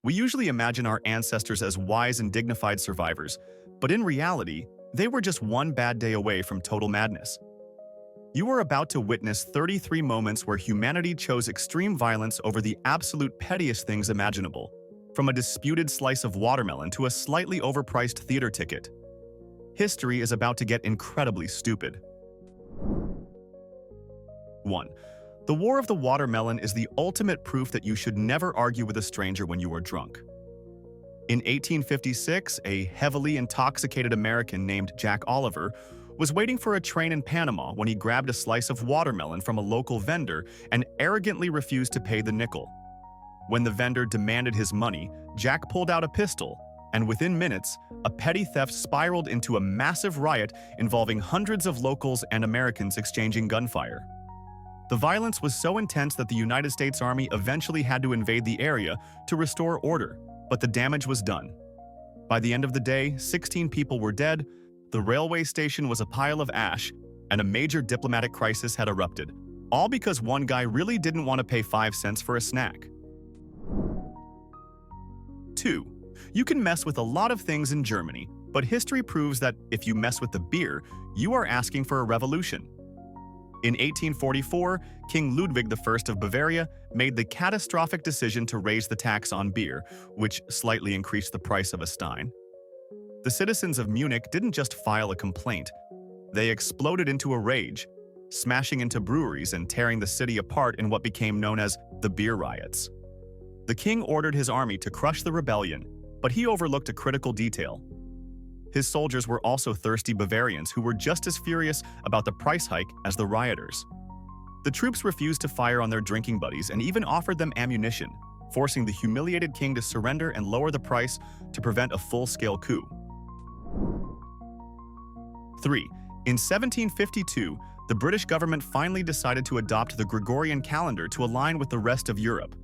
We usually imagine our ancestors as wise and dignified survivors, but in reality, they were just one bad day away from total madness. You are about to witness 33 moments where humanity chose extreme violence over the absolute pettiest things imaginable, from a disputed slice of watermelon to a slightly overpriced theater ticket. History is about to get incredibly stupid. 1. The War of the Watermelon is the ultimate proof that you should never argue with a stranger when you are drunk. In 1856, a heavily intoxicated American named Jack Oliver was waiting for a train in Panama when he grabbed a slice of watermelon from a local vendor and arrogantly refused to pay the nickel. When the vendor demanded his money, Jack pulled out a pistol, and within minutes, a petty theft spiraled into a massive riot involving hundreds of locals and Americans exchanging gunfire. The violence was so intense that the United States Army eventually had to invade the area to restore order, but the damage was done. By the end of the day, 16 people were dead, the railway station was a pile of ash, and a major diplomatic crisis had erupted, all because one guy really didn't want to pay 5 cents for a snack. 2. You can mess with a lot of things in Germany, but history proves that if you mess with the beer, you are asking for a revolution. In 1844, King Ludwig I of Bavaria made the catastrophic decision to raise the tax on beer, which slightly increased the price of a stein. The citizens of Munich didn't just file a complaint. They exploded into a rage, smashing into breweries and tearing the city apart in what became known as the Beer Riots. The king ordered his army to crush the rebellion, but he overlooked a critical detail. His soldiers were also thirsty Bavarians who were just as furious about the price hike as the rioters. The troops refused to fire on their drinking buddies and even offered them ammunition, forcing the humiliated king to surrender and lower the price to prevent a full-scale coup. 3. In 1752, the British government finally decided to adopt the Gregorian calendar to align with the rest of Europe.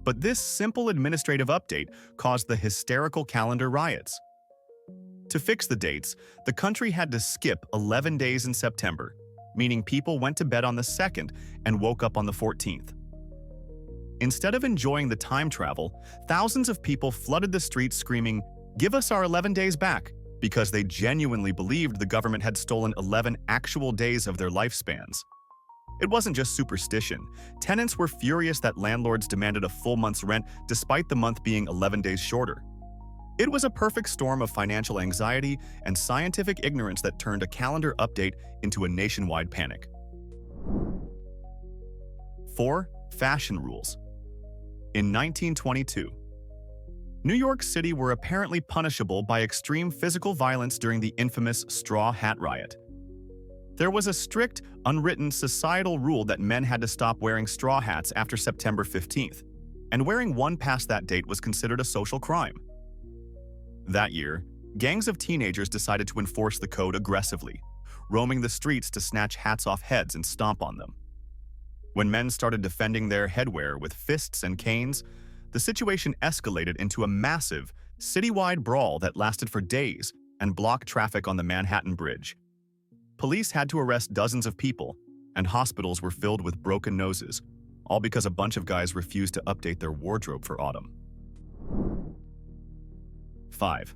But this simple administrative update caused the hysterical calendar riots. To fix the dates, the country had to skip 11 days in September, meaning people went to bed on the 2nd and woke up on the 14th. Instead of enjoying the time travel, thousands of people flooded the streets screaming, "Give us our 11 days back," because they genuinely believed the government had stolen 11 actual days of their lifespans. It wasn't just superstition. Tenants were furious that landlords demanded a full month's rent despite the month being 11 days shorter. It was a perfect storm of financial anxiety and scientific ignorance that turned a calendar update into a nationwide panic. 4. Fashion rules. In 1922, New York City were apparently punishable by extreme physical violence during the infamous Straw Hat Riot. There was a strict, unwritten societal rule that men had to stop wearing straw hats after September 15th, and wearing one past that date was considered a social crime. That year, gangs of teenagers decided to enforce the code aggressively, roaming the streets to snatch hats off heads and stomp on them. When men started defending their headwear with fists and canes, the situation escalated into a massive, citywide brawl that lasted for days and blocked traffic on the Manhattan Bridge. Police had to arrest dozens of people, and hospitals were filled with broken noses, all because a bunch of guys refused to update their wardrobe for autumn. 5.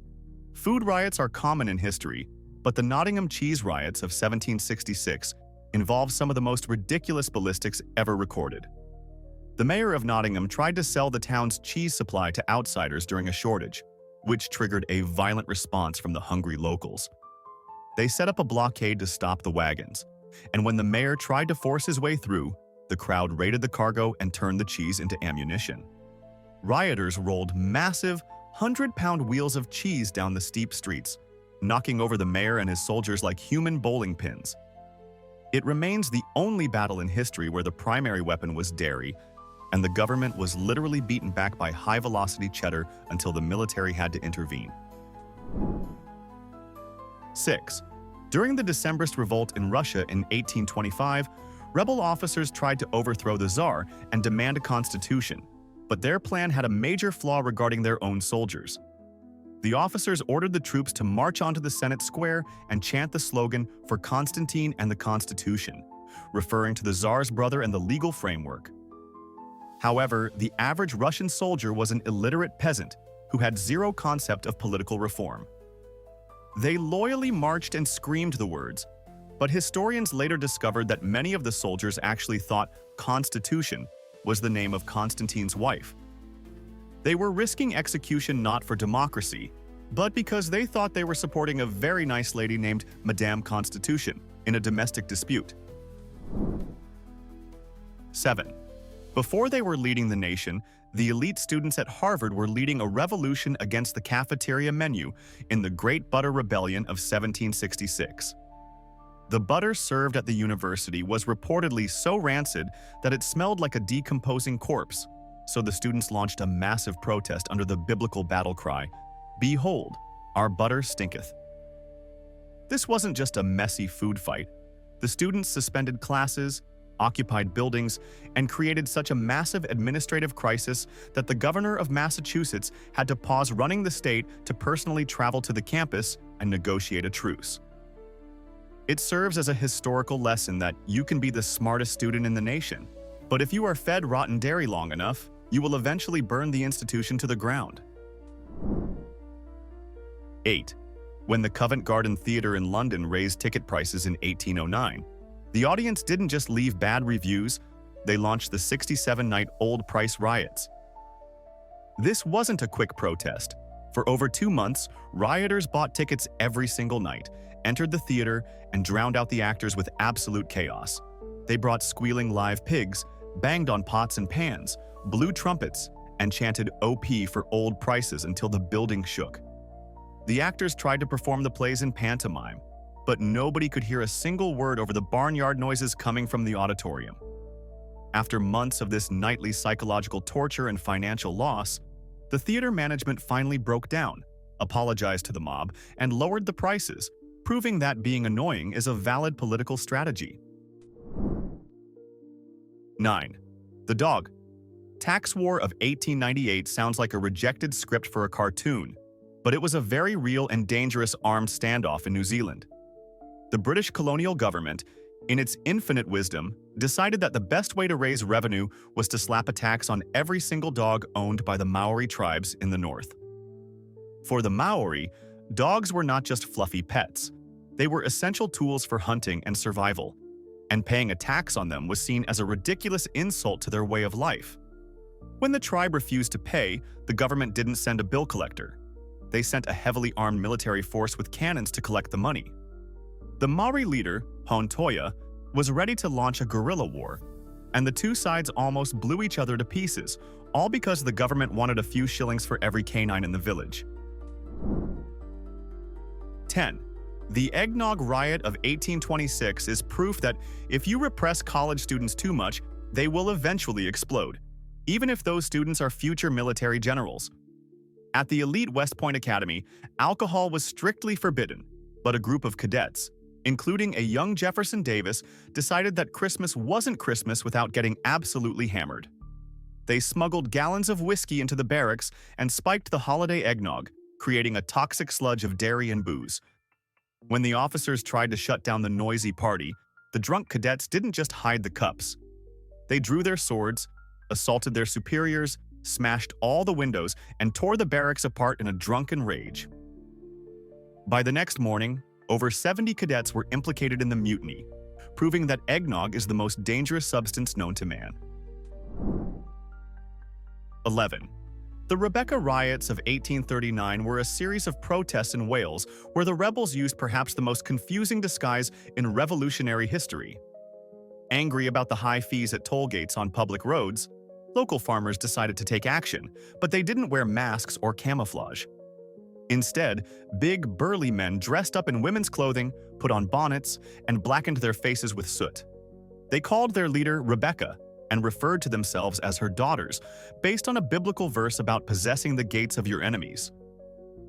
Food riots are common in history, but the Nottingham cheese riots of 1766 involved some of the most ridiculous ballistics ever recorded. The mayor of Nottingham tried to sell the town's cheese supply to outsiders during a shortage, which triggered a violent response from the hungry locals. They set up a blockade to stop the wagons, and when the mayor tried to force his way through, the crowd raided the cargo and turned the cheese into ammunition. Rioters rolled massive, 100-pound wheels of cheese down the steep streets, knocking over the mayor and his soldiers like human bowling pins. It remains the only battle in history where the primary weapon was dairy, and the government was literally beaten back by high-velocity cheddar until the military had to intervene. 6. During the Decembrist revolt in Russia in 1825, rebel officers tried to overthrow the Tsar and demand a constitution, but their plan had a major flaw regarding their own soldiers. The officers ordered the troops to march onto the Senate Square and chant the slogan for Constantine and the Constitution, referring to the Tsar's brother and the legal framework. However, the average Russian soldier was an illiterate peasant who had zero concept of political reform. They loyally marched and screamed the words, but historians later discovered that many of the soldiers actually thought Constitution was the name of Constantine's wife. They were risking execution not for democracy, but because they thought they were supporting a very nice lady named Madame Constitution in a domestic dispute. 7. Before they were leading the nation, the elite students at Harvard were leading a revolution against the cafeteria menu in the Great Butter Rebellion of 1766. The butter served at the university was reportedly so rancid that it smelled like a decomposing corpse, so the students launched a massive protest under the biblical battle cry, "Behold, our butter stinketh." This wasn't just a messy food fight. The students suspended classes, occupied buildings, and created such a massive administrative crisis that the governor of Massachusetts had to pause running the state to personally travel to the campus and negotiate a truce. It serves as a historical lesson that you can be the smartest student in the nation, but if you are fed rotten dairy long enough, you will eventually burn the institution to the ground. 8. When the Covent Garden Theatre in London raised ticket prices in 1809, the audience didn't just leave bad reviews, they launched the 67-night Old Price Riots. This wasn't a quick protest. For over 2 months, rioters bought tickets every single night, entered the theater, and drowned out the actors with absolute chaos. They brought squealing live pigs, banged on pots and pans, blew trumpets, and chanted OP for old prices until the building shook. The actors tried to perform the plays in pantomime, but nobody could hear a single word over the barnyard noises coming from the auditorium. After months of this nightly psychological torture and financial loss, the theater management finally broke down, apologized to the mob, and lowered the prices, proving that being annoying is a valid political strategy. 9. The Dog. Tax War of 1898 sounds like a rejected script for a cartoon, but it was a very real and dangerous armed standoff in New Zealand. The British colonial government, in its infinite wisdom, decided that the best way to raise revenue was to slap a tax on every single dog owned by the Maori tribes in the north. For the Maori, dogs were not just fluffy pets. They were essential tools for hunting and survival, and paying a tax on them was seen as a ridiculous insult to their way of life. When the tribe refused to pay, the government didn't send a bill collector. They sent a heavily armed military force with cannons to collect the money. The Maori leader, Hontoia, was ready to launch a guerrilla war, and the two sides almost blew each other to pieces, all because the government wanted a few shillings for every canine in the village. 10. The Eggnog Riot of 1826 is proof that if you repress college students too much, they will eventually explode, even if those students are future military generals. At the elite West Point Academy, alcohol was strictly forbidden, but a group of cadets, including a young Jefferson Davis, decided that Christmas wasn't Christmas without getting absolutely hammered. They smuggled gallons of whiskey into the barracks and spiked the holiday eggnog, creating a toxic sludge of dairy and booze. When the officers tried to shut down the noisy party, the drunk cadets didn't just hide the cups. They drew their swords, assaulted their superiors, smashed all the windows, and tore the barracks apart in a drunken rage. By the next morning, over 70 cadets were implicated in the mutiny, proving that eggnog is the most dangerous substance known to man. 11. The Rebecca Riots of 1839 were a series of protests in Wales where the rebels used perhaps the most confusing disguise in revolutionary history. Angry about the high fees at toll gates on public roads, local farmers decided to take action, but they didn't wear masks or camouflage. Instead, big, burly men dressed up in women's clothing, put on bonnets, and blackened their faces with soot. They called their leader Rebecca and referred to themselves as her daughters, based on a biblical verse about possessing the gates of your enemies.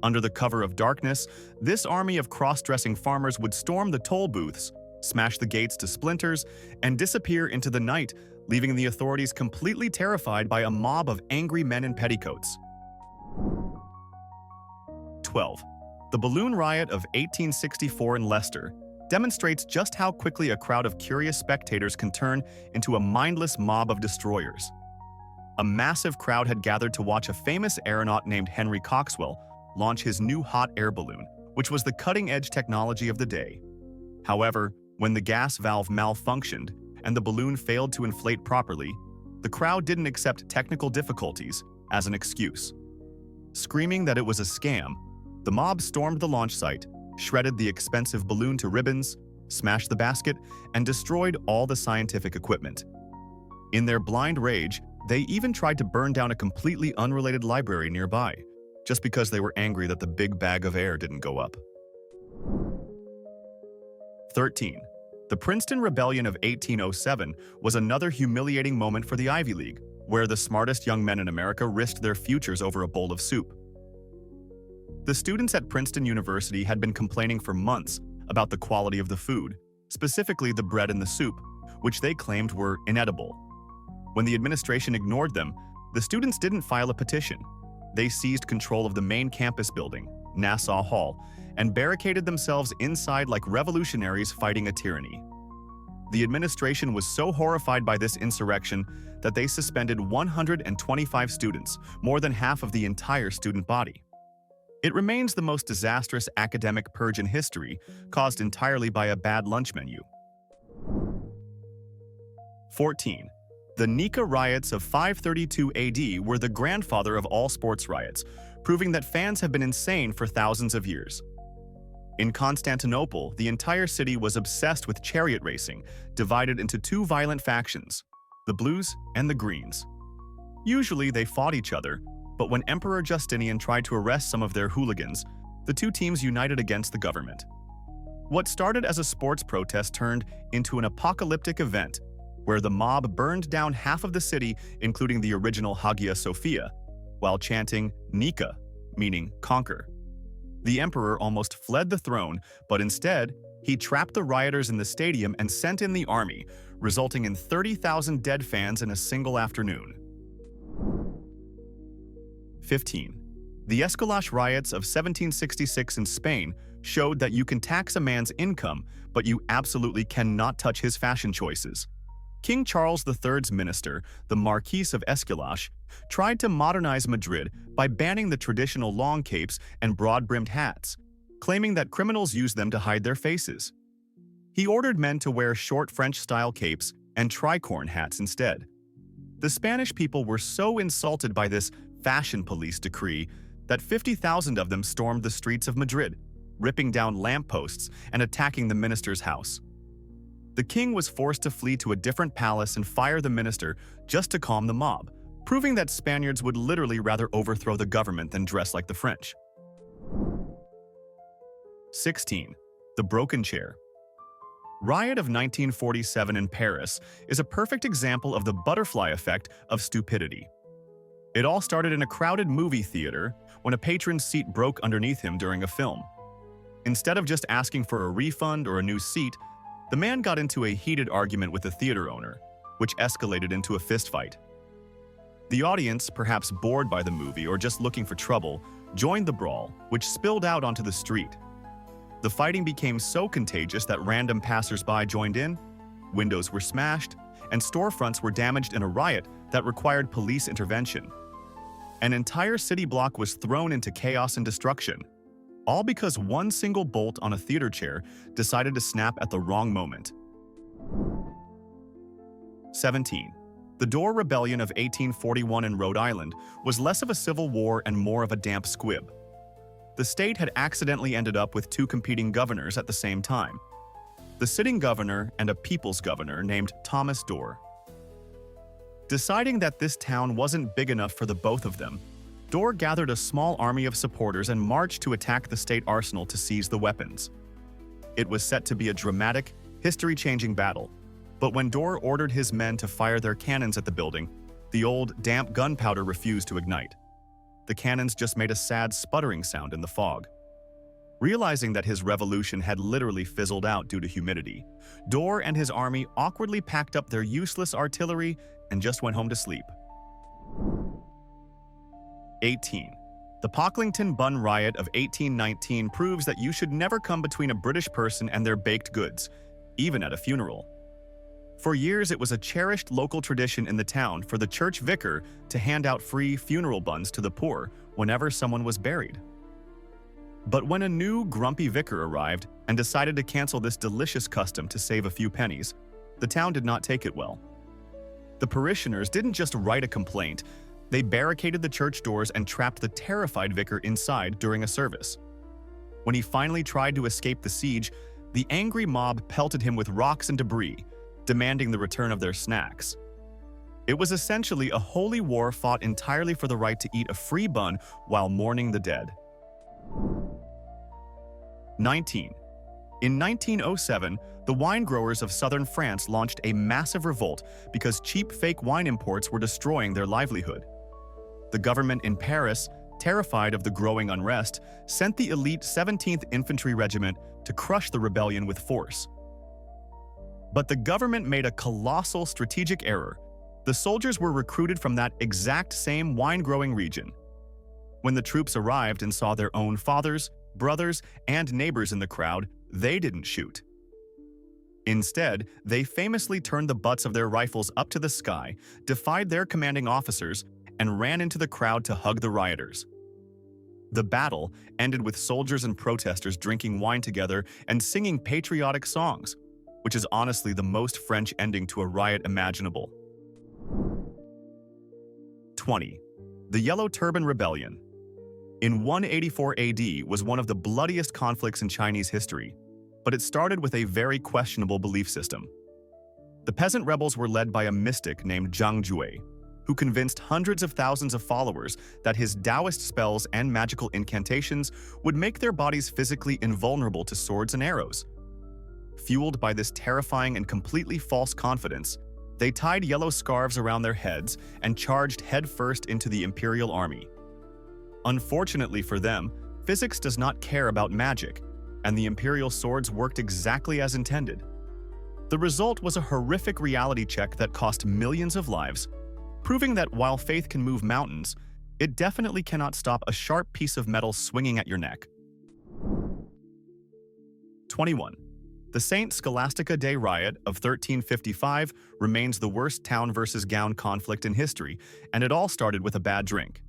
Under the cover of darkness, this army of cross-dressing farmers would storm the toll booths, smash the gates to splinters, and disappear into the night, leaving the authorities completely terrified by a mob of angry men in petticoats. 12. The Balloon Riot of 1864 in Leicester demonstrates just how quickly a crowd of curious spectators can turn into a mindless mob of destroyers. A massive crowd had gathered to watch a famous aeronaut named Henry Coxwell launch his new hot air balloon, which was the cutting-edge technology of the day. However, when the gas valve malfunctioned and the balloon failed to inflate properly, the crowd didn't accept technical difficulties as an excuse. Screaming that it was a scam, the mob stormed the launch site, shredded the expensive balloon to ribbons, smashed the basket, and destroyed all the scientific equipment. In their blind rage, they even tried to burn down a completely unrelated library nearby, just because they were angry that the big bag of air didn't go up. 13. The Princeton Rebellion of 1807 was another humiliating moment for the Ivy League, where the smartest young men in America risked their futures over a bowl of soup. The students at Princeton University had been complaining for months about the quality of the food, specifically the bread and the soup, which they claimed were inedible. When the administration ignored them, the students didn't file a petition. They seized control of the main campus building, Nassau Hall, and barricaded themselves inside like revolutionaries fighting a tyranny. The administration was so horrified by this insurrection that they suspended 125 students, more than half of the entire student body. It remains the most disastrous academic purge in history, caused entirely by a bad lunch menu. 14. The Nika riots of 532 AD were the grandfather of all sports riots, proving that fans have been insane for thousands of years. In Constantinople, the entire city was obsessed with chariot racing, divided into two violent factions, the Blues and the Greens. Usually they fought each other, but when Emperor Justinian tried to arrest some of their hooligans, the two teams united against the government. What started as a sports protest turned into an apocalyptic event, where the mob burned down half of the city, including the original Hagia Sophia, while chanting Nika, meaning conquer. The emperor almost fled the throne, but instead, he trapped the rioters in the stadium and sent in the army, resulting in 30,000 dead fans in a single afternoon. 15. The escalated riots of 1766 in Spain showed that you can tax a man's income, but you absolutely cannot touch his fashion choices. King Charles III's minister, the Marquis of Escalache, tried to modernize Madrid by banning the traditional long capes and broad-brimmed hats, claiming that criminals use them to hide their faces. He ordered men to wear short French-style capes and tricorn hats instead. The Spanish people were so insulted by this fashion police decree that 50,000 of them stormed the streets of Madrid, ripping down lampposts and attacking the minister's house. The king was forced to flee to a different palace and fire the minister just to calm the mob, proving that Spaniards would literally rather overthrow the government than dress like the French. 16. The broken chair. Riot of 1947 in Paris is a perfect example of the butterfly effect of stupidity. It all started in a crowded movie theater when a patron's seat broke underneath him during a film. Instead of just asking for a refund or a new seat, the man got into a heated argument with the theater owner, which escalated into a fistfight. The audience, perhaps bored by the movie or just looking for trouble, joined the brawl, which spilled out onto the street. The fighting became so contagious that random passers-by joined in, windows were smashed, and storefronts were damaged in a riot that required police intervention. An entire city block was thrown into chaos and destruction, all because one single bolt on a theater chair decided to snap at the wrong moment. 17. The Dorr Rebellion of 1841 in Rhode Island was less of a civil war and more of a damp squib. The state had accidentally ended up with two competing governors at the same time, the sitting governor and a people's governor named Thomas Dorr. Deciding that this town wasn't big enough for the both of them, Dorr gathered a small army of supporters and marched to attack the state arsenal to seize the weapons. It was set to be a dramatic, history-changing battle, but when Dorr ordered his men to fire their cannons at the building, the old, damp gunpowder refused to ignite. The cannons just made a sad sputtering sound in the fog. Realizing that his revolution had literally fizzled out due to humidity, Dorr and his army awkwardly packed up their useless artillery and just went home to sleep. 18. The Pocklington Bun Riot of 1819 proves that you should never come between a British person and their baked goods, even at a funeral. For years, it was a cherished local tradition in the town for the church vicar to hand out free funeral buns to the poor whenever someone was buried. But when a new, grumpy vicar arrived and decided to cancel this delicious custom to save a few pennies, the town did not take it well. The parishioners didn't just write a complaint, they barricaded the church doors and trapped the terrified vicar inside during a service. When he finally tried to escape the siege, the angry mob pelted him with rocks and debris, demanding the return of their snacks. It was essentially a holy war fought entirely for the right to eat a free bun while mourning the dead. 19. In 1907, the wine growers of southern France launched a massive revolt because cheap fake wine imports were destroying their livelihood. The government in Paris, terrified of the growing unrest, sent the elite 17th Infantry Regiment to crush the rebellion with force. But the government made a colossal strategic error. The soldiers were recruited from that exact same wine-growing region. When the troops arrived and saw their own fathers, brothers, and neighbors in the crowd, they didn't shoot. Instead, they famously turned the butts of their rifles up to the sky, defied their commanding officers, and ran into the crowd to hug the rioters. The battle ended with soldiers and protesters drinking wine together and singing patriotic songs, which is honestly the most French ending to a riot imaginable. 20. The Yellow Turban Rebellion. In 184 AD was one of the bloodiest conflicts in Chinese history, but it started with a very questionable belief system. The peasant rebels were led by a mystic named Zhang Jue, who convinced hundreds of thousands of followers that his Taoist spells and magical incantations would make their bodies physically invulnerable to swords and arrows. Fueled by this terrifying and completely false confidence, they tied yellow scarves around their heads and charged headfirst into the imperial army. Unfortunately for them, physics does not care about magic, and the imperial swords worked exactly as intended. The result was a horrific reality check that cost millions of lives, proving that while faith can move mountains, it definitely cannot stop a sharp piece of metal swinging at your neck. 21. The St. Scholastica Day Riot of 1355 remains the worst town versus gown conflict in history, and it all started with a bad drink.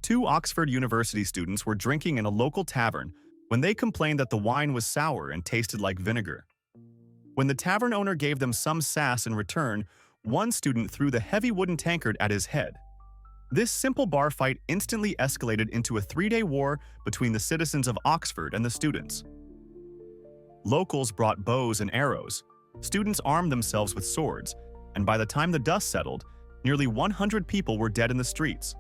Two Oxford University students were drinking in a local tavern when they complained that the wine was sour and tasted like vinegar. When the tavern owner gave them some sass in return, one student threw the heavy wooden tankard at his head. This simple bar fight instantly escalated into a 3-day war between the citizens of Oxford and the students. Locals brought bows and arrows, students armed themselves with swords, and by the time the dust settled, nearly 100 people were dead in the streets.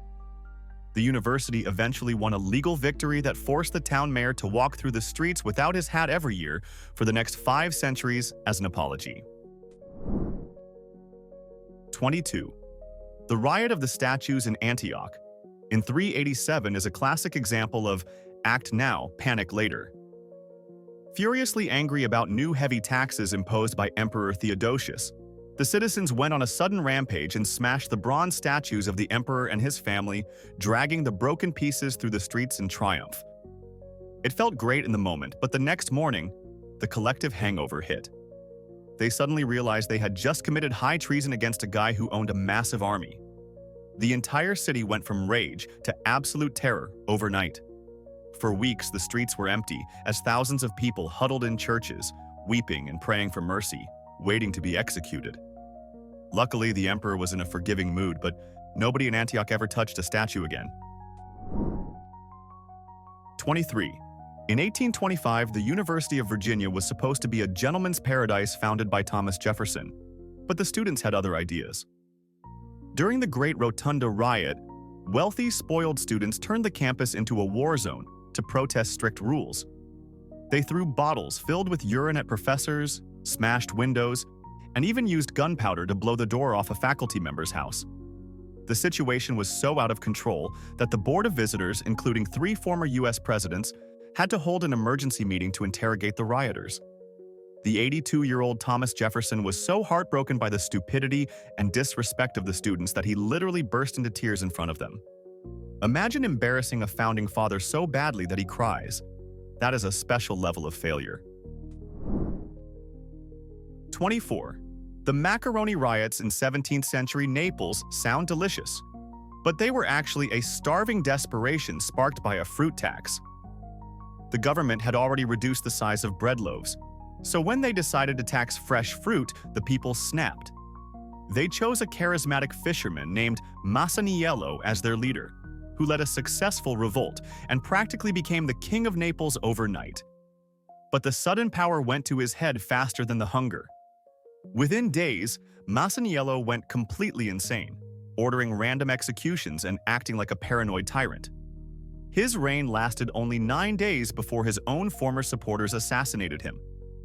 The university eventually won a legal victory that forced the town mayor to walk through the streets without his hat every year for the next 5 centuries as an apology. 22. The Riot of the Statues in Antioch in 387 is a classic example of act now, panic later. Furiously angry about new heavy taxes imposed by Emperor Theodosius, the citizens went on a sudden rampage and smashed the bronze statues of the emperor and his family, dragging the broken pieces through the streets in triumph. It felt great in the moment, but the next morning, the collective hangover hit. They suddenly realized they had just committed high treason against a guy who owned a massive army. The entire city went from rage to absolute terror overnight. For weeks, the streets were empty as thousands of people huddled in churches, weeping and praying for mercy, waiting to be executed. Luckily, the emperor was in a forgiving mood, but nobody in Antioch ever touched a statue again. 23. In 1825, the University of Virginia was supposed to be a gentleman's paradise founded by Thomas Jefferson, but the students had other ideas. During the Great Rotunda Riot, wealthy, spoiled students turned the campus into a war zone to protest strict rules. They threw bottles filled with urine at professors, smashed windows, and even used gunpowder to blow the door off a faculty member's house. The situation was so out of control that the Board of Visitors, including 3 former US presidents, had to hold an emergency meeting to interrogate the rioters. The 82-year-old Thomas Jefferson was so heartbroken by the stupidity and disrespect of the students that he literally burst into tears in front of them. Imagine embarrassing a founding father so badly that he cries. That is a special level of failure. 24. The macaroni riots in 17th century Naples sound delicious, but they were actually a starving desperation sparked by a fruit tax. The government had already reduced the size of bread loaves, so when they decided to tax fresh fruit, the people snapped. They chose a charismatic fisherman named Masaniello as their leader, who led a successful revolt and practically became the king of Naples overnight. But the sudden power went to his head faster than the hunger. Within days, Masaniello went completely insane, ordering random executions and acting like a paranoid tyrant. His reign lasted only 9 days before his own former supporters assassinated him,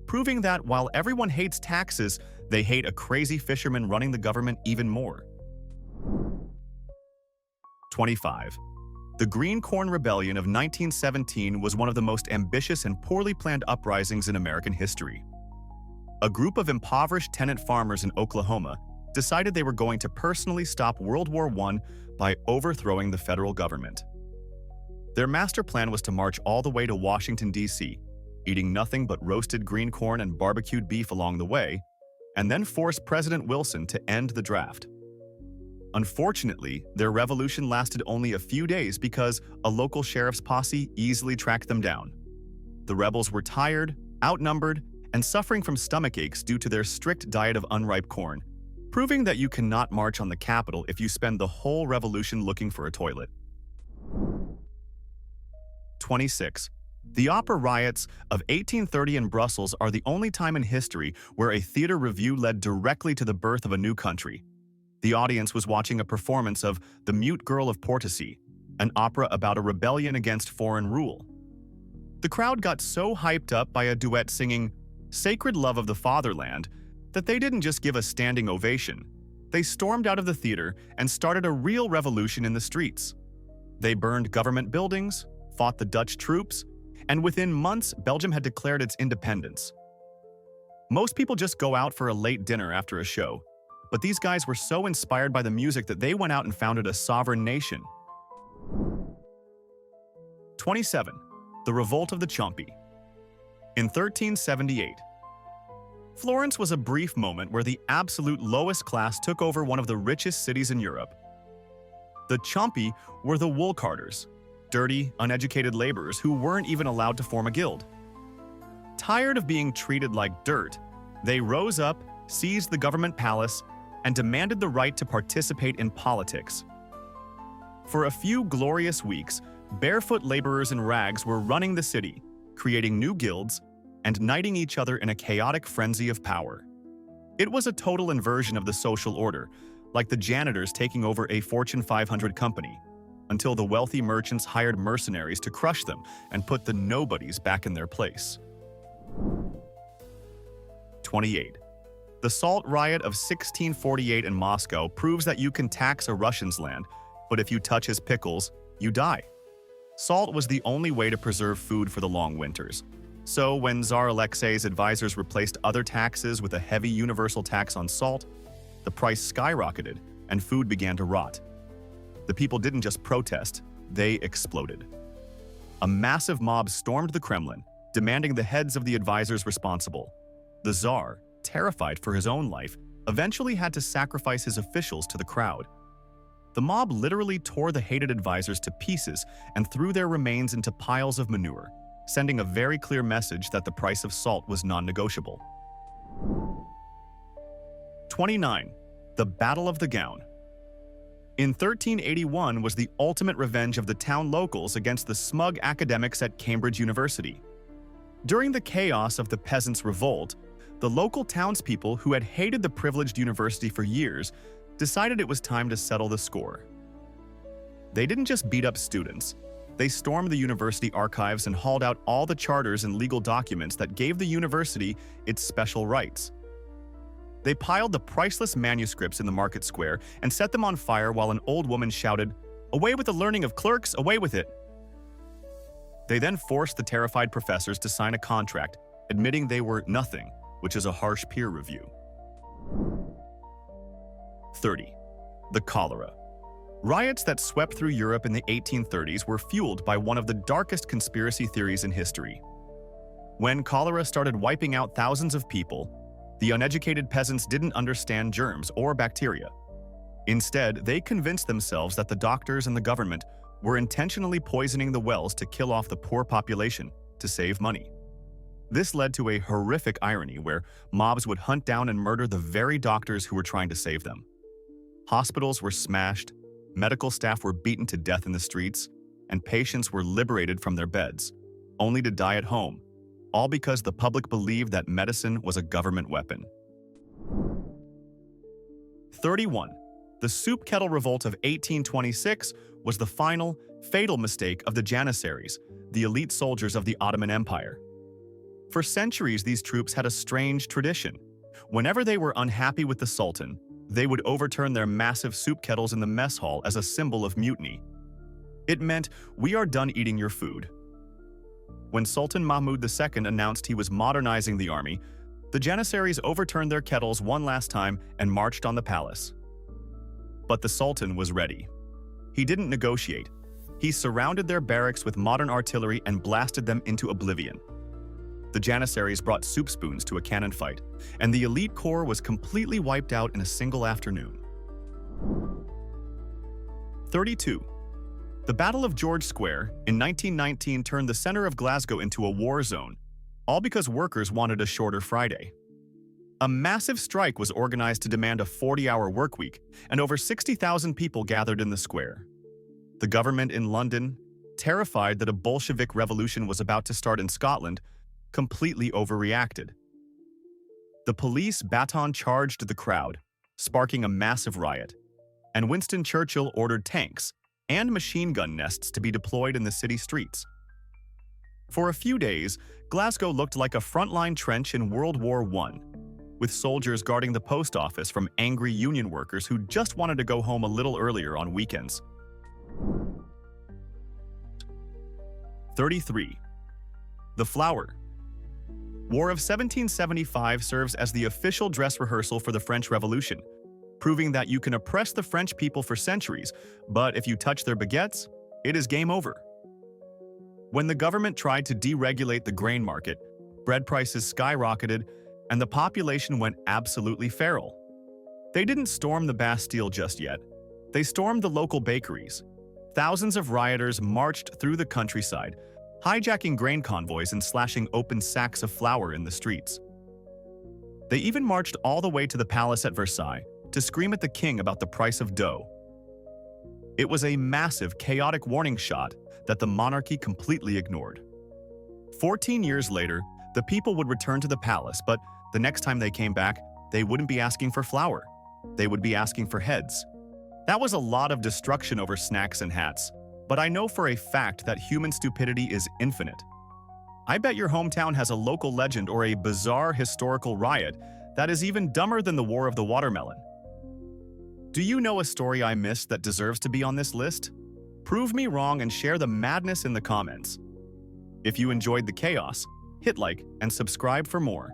proving that while everyone hates taxes, they hate a crazy fisherman running the government even more. 25. The Green Corn Rebellion of 1917 was one of the most ambitious and poorly planned uprisings in American history. A group of impoverished tenant farmers in Oklahoma decided they were going to personally stop World War I by overthrowing the federal government. Their master plan was to march all the way to Washington, D.C., eating nothing but roasted green corn and barbecued beef along the way, and then force President Wilson to end the draft. Unfortunately, their revolution lasted only a few days because a local sheriff's posse easily tracked them down. The rebels were tired, outnumbered, and suffering from stomach aches due to their strict diet of unripe corn, proving that you cannot march on the Capitol if you spend the whole revolution looking for a toilet. 26. The opera riots of 1830 in Brussels are the only time in history where a theater review led directly to the birth of a new country. The audience was watching a performance of The Mute Girl of Portici, an opera about a rebellion against foreign rule. The crowd got so hyped up by a duet singing Sacred Love of the Fatherland that they didn't just give a standing ovation. They stormed out of the theater and started a real revolution in the streets. They burned government buildings, fought the Dutch troops, and within months, Belgium had declared its independence. Most people just go out for a late dinner after a show, but these guys were so inspired by the music that they went out and founded a sovereign nation. 27. The Revolt of the Ciompi. In 1378, Florence was a brief moment where the absolute lowest class took over one of the richest cities in Europe. The Ciompi were the wool carders, dirty, uneducated laborers who weren't even allowed to form a guild. Tired of being treated like dirt, they rose up, seized the government palace, and demanded the right to participate in politics. For a few glorious weeks, barefoot laborers in rags were running the city, creating new guilds, and knighting each other in a chaotic frenzy of power. It was a total inversion of the social order, like the janitors taking over a Fortune 500 company, until the wealthy merchants hired mercenaries to crush them and put the nobodies back in their place. 28. The Salt Riot of 1648 in Moscow proves that you can tax a Russian's land, but if you touch his pickles, you die. Salt was the only way to preserve food for the long winters. So when Tsar Alexei's advisors replaced other taxes with a heavy universal tax on salt, the price skyrocketed and food began to rot. The people didn't just protest, they exploded. A massive mob stormed the Kremlin, demanding the heads of the advisors responsible. The Tsar, terrified for his own life, eventually had to sacrifice his officials to the crowd. The mob literally tore the hated advisors to pieces and threw their remains into piles of manure, sending a very clear message that the price of salt was non-negotiable. 29. The Battle of the Gown. In 1381 was the ultimate revenge of the town locals against the smug academics at Cambridge University. During the chaos of the peasants' revolt, the local townspeople who had hated the privileged university for years decided it was time to settle the score. They didn't just beat up students. They stormed the university archives and hauled out all the charters and legal documents that gave the university its special rights. They piled the priceless manuscripts in the market square and set them on fire while an old woman shouted, "Away with the learning of clerks, away with it!" They then forced the terrified professors to sign a contract, admitting they were nothing, which is a harsh peer review. 30. The Cholera. Riots that swept through Europe in the 1830s were fueled by one of the darkest conspiracy theories in history. When cholera started wiping out thousands of people, The uneducated peasants didn't understand germs or bacteria. Instead, they convinced themselves that the doctors and the government were intentionally poisoning the wells to kill off the poor population to save money. This led to a horrific irony where mobs would hunt down and murder the very doctors who were trying to save them. Hospitals were smashed, medical staff were beaten to death in the streets, and patients were liberated from their beds, only to die at home, all because the public believed that medicine was a government weapon. 31. The Soup Kettle Revolt of 1826 was the final, fatal mistake of the Janissaries, the elite soldiers of the Ottoman Empire. For centuries, these troops had a strange tradition. Whenever they were unhappy with the Sultan, they would overturn their massive soup kettles in the mess hall as a symbol of mutiny. It meant, "We are done eating your food." When Sultan Mahmud II announced he was modernizing the army, the Janissaries overturned their kettles one last time and marched on the palace. But the Sultan was ready. He didn't negotiate. He surrounded their barracks with modern artillery and blasted them into oblivion. The Janissaries brought soup spoons to a cannon fight, and the elite corps was completely wiped out in a single afternoon. 32. The Battle of George Square in 1919 turned the center of Glasgow into a war zone, all because workers wanted a shorter Friday. A massive strike was organized to demand a 40-hour workweek, and over 60,000 people gathered in the square. The government in London, terrified that a Bolshevik revolution was about to start in Scotland, completely overreacted. The police baton charged the crowd, sparking a massive riot, and Winston Churchill ordered tanks and machine gun nests to be deployed in the city streets. For a few days, Glasgow looked like a frontline trench in World War I, with soldiers guarding the post office from angry union workers who just wanted to go home a little earlier on weekends. 33. The Flower. War of 1775 serves as the official dress rehearsal for the French Revolution, proving that you can oppress the French people for centuries, but if you touch their baguettes, it is game over. When the government tried to deregulate the grain market, bread prices skyrocketed, and the population went absolutely feral. They didn't storm the Bastille just yet. They stormed the local bakeries. Thousands of rioters marched through the countryside, hijacking grain convoys and slashing open sacks of flour in the streets. They even marched all the way to the palace at Versailles to scream at the king about the price of dough. It was a massive, chaotic warning shot that the monarchy completely ignored. 14 years later, the people would return to the palace, but the next time they came back, they wouldn't be asking for flour. They would be asking for heads. That was a lot of destruction over snacks and hats, but I know for a fact that human stupidity is infinite. I bet your hometown has a local legend or a bizarre historical riot that is even dumber than the War of the Watermelon. Do you know a story I missed that deserves to be on this list? Prove me wrong and share the madness in the comments. If you enjoyed the chaos, hit like and subscribe for more.